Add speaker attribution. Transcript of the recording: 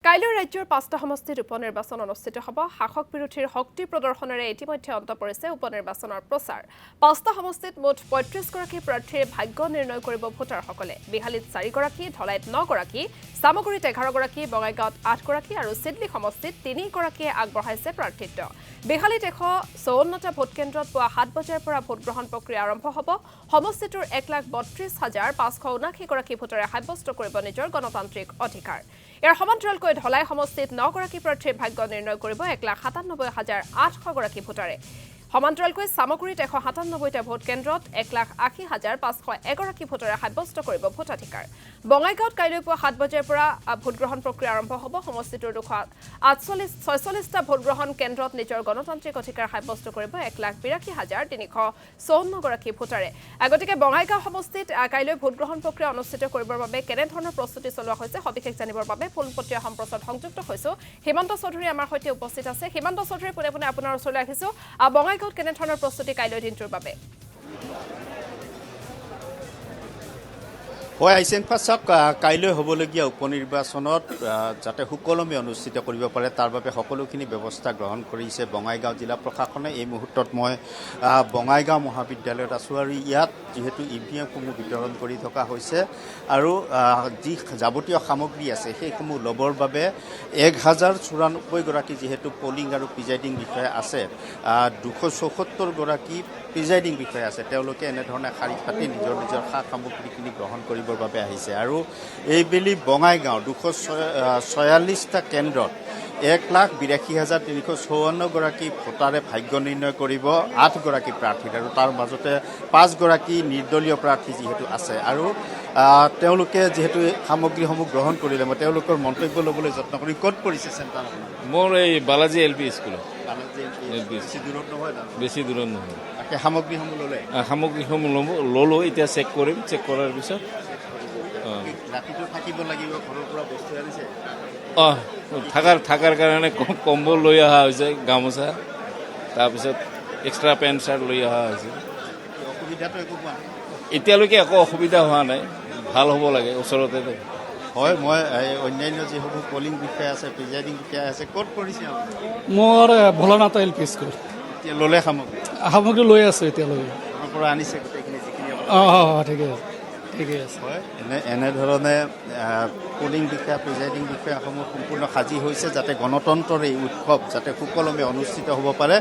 Speaker 1: কাইলৈ ৰাজ্যৰ ৫টা সমষ্টিত উপনিৰ্বাচন অনুষ্ঠিত হ'ব। শাসক বিৰোধীৰ শক্তি প্ৰদৰ্শনেৰে ইতিমধ্যে অন্ত পৰিছে উপনিৰ্বাচনৰ প্ৰচাৰ। ৫টা সমষ্টিত মুঠ ৩৫গৰাকী প্ৰাৰ্থীৰ ভাগ্য নিৰ্ণয় কৰিব ভোটাৰসকলে। বিহালীত 4গৰাকী, ধলাইত 9গৰাকী, চামগুৰিত 11গৰাকী, বঙাইগাঁৱত 8গৰাকী আৰু চিডলি সমষ্টিত 3গৰাকীয়ে আগবঢ়াইছে প্ৰাৰ্থিত্ব। বিহালীত 154টা ভোটকেন্দ্ৰত পুৱা 7 বজাৰ পৰা ভোটগ্ৰহণ প্ৰক্ৰিয়া আৰম্ভ হ'ব। সমষ্টিটোৰ 1,32,579গৰাকী ভোটাৰে সাব্যস্ত কৰিব নিজৰ গণতান্ত্ৰিক অধিকাৰ। ইয়াৰ সমান্তৰালকৈ ধলাই সমষ্টিত 9গৰাকী প্ৰাৰ্থীৰ ভাগ্য নিৰ্ণয় কৰিব 1,97,800গৰাকী ভোটাৰে। সমান্তৰালকৈ চামগুৰিত 197টা ভোট কেন্দ্ৰত 1,80,501গৰাকী ভোটাৰে সাব্যস্ত কৰিব ভোটাধিকাৰ। বঙাইগাঁৱত কাইলৈ পুৱা 7 বজাৰ পৰা ভোটগ্ৰহণ প্ৰক্ৰিয়া আৰম্ভ হ'ব। সমষ্টিটোৰ 246টা ভোটগ্ৰহণ কেন্দ্ৰত নিজৰ গণতান্ত্ৰিক অধিকাৰ সাব্যস্ত কৰিব 1,82,354গৰাকী ভোটাৰে। গতিকে বঙাইগাঁও সমষ্টিত কাইলৈ ভোটগ্ৰহণ প্ৰক্ৰিয়া অনুষ্ঠিত কৰিবৰ বাবে কেনেধৰণৰ প্ৰস্তুতি চলোৱা হৈছে সবিশেষ জানিবৰ বাবে পোনপটীয়া সম্প্ৰচাৰত সংযুক্ত হৈছো। হিমন্ত চৌধুৰী আমাৰ সৈতে উপস্থিত আছে। হিমন্ত চৌধুৰী পোনে পোনে আপোনাৰ ওচৰলৈ আহিছো। বঙাইগাঁৱত কেনেধৰণৰ প্ৰস্তুতি কাইলৈ দিনটোৰ বাবে?
Speaker 2: হয়, আইচেন ফাছক কাইলৈ হ'বলগীয়া উপনিৰ্বাচনত যাতে সুকলমে অনুষ্ঠিত কৰিব পাৰে তাৰ বাবে সকলোখিনি ব্যৱস্থা গ্ৰহণ কৰিছে বঙাইগাঁও জিলা প্ৰশাসনে। এই মুহূৰ্তত মই বঙাইগাঁও মহাবিদ্যালয়ত আছোঁ আৰু ইয়াত যিহেতু EVM-সমূহ বিতৰণ কৰি থকা হৈছে আৰু যি যাৱতীয় সামগ্ৰী আছে সেইসমূহ ল'বৰ বাবে 1094গৰাকী যিহেতু পলিং আৰু প্ৰিজাইডিং বিষয়া আছে, 274গৰাকী প্ৰিজাইডিং বিষয়া আছে, তেওঁলোকে এনেধৰণে শাৰী পাতি নিজৰ নিজৰ সা সামগ্ৰীখিনি গ্ৰহণ কৰিবৰ বাবে আহিছে। আৰু এইবেলি বঙাইগাঁও 246টা কেন্দ্ৰত 1,82,354গৰাকী ভোটাৰে ভাগ্য নিৰ্ণয় কৰিব 8গৰাকী প্ৰাৰ্থীৰ, আৰু তাৰ মাজতে 5গৰাকী নিৰ্দলীয় প্ৰাৰ্থী যিহেতু আছে। আৰু তেওঁলোকে যিহেতু সামগ্ৰীসমূহ গ্ৰহণ কৰিলে, মই তেওঁলোকৰ মন্তব্য ল'বলৈ যত্ন কৰি ক'ত পৰিছে চেণ্টাৰ আপোনাৰ?
Speaker 3: মোৰ এই বালাজী LP স্কুলত।
Speaker 2: বেছি দূৰত নহয় জানো?
Speaker 3: বেছি দূৰত নহয়।
Speaker 2: সামগ্ৰীসমূহ ল'লে?
Speaker 3: সামগ্ৰীসমূহ ল'লোঁ, এতিয়া চেক কৰিম। চেক কৰাৰ পিছত
Speaker 2: ৰাতিটো থাকিব লাগিব, ঘৰৰ পৰা বস্তু আনিছে?
Speaker 3: থকাৰ কাৰণে কম্বল লৈ অহা হৈছে, গামোচা, তাৰপিছত এক্সট্ৰা পেণ্ট চাৰ্ট লৈ অহা হৈছে।
Speaker 2: অসুবিধাটো একো পোৱা নাই?
Speaker 3: এতিয়ালৈকে একো অসুবিধা হোৱা নাই, ভাল হ'ব লাগে ওচৰতে।
Speaker 2: হয়, মই অন্যান্য যিসমূহ পলিং বিষয়া আছে, প্ৰিজাইডিং বিষয়া আছে, ক'ত পৰিছে আপুনি?
Speaker 4: মোৰ ভোলানাথ LP স্কুল।
Speaker 2: এতিয়া ল'লে
Speaker 4: সামগ্ৰী লৈ আছোঁ এতিয়ালৈকে।
Speaker 2: ঘৰৰ পৰা আনিছে গোটেইখিনি যিখিনি?
Speaker 4: ঠিকে আছে, ঠিকে আছে।
Speaker 2: হয়, এনেধৰণে পলিং বিষয়া, প্ৰিজাইডিং বিষয়াসমূহ সম্পূৰ্ণ সাজি হৈছে যাতে গণতন্ত্ৰৰ এই উৎসৱ যাতে সুকলমে অনুষ্ঠিত হ'ব পাৰে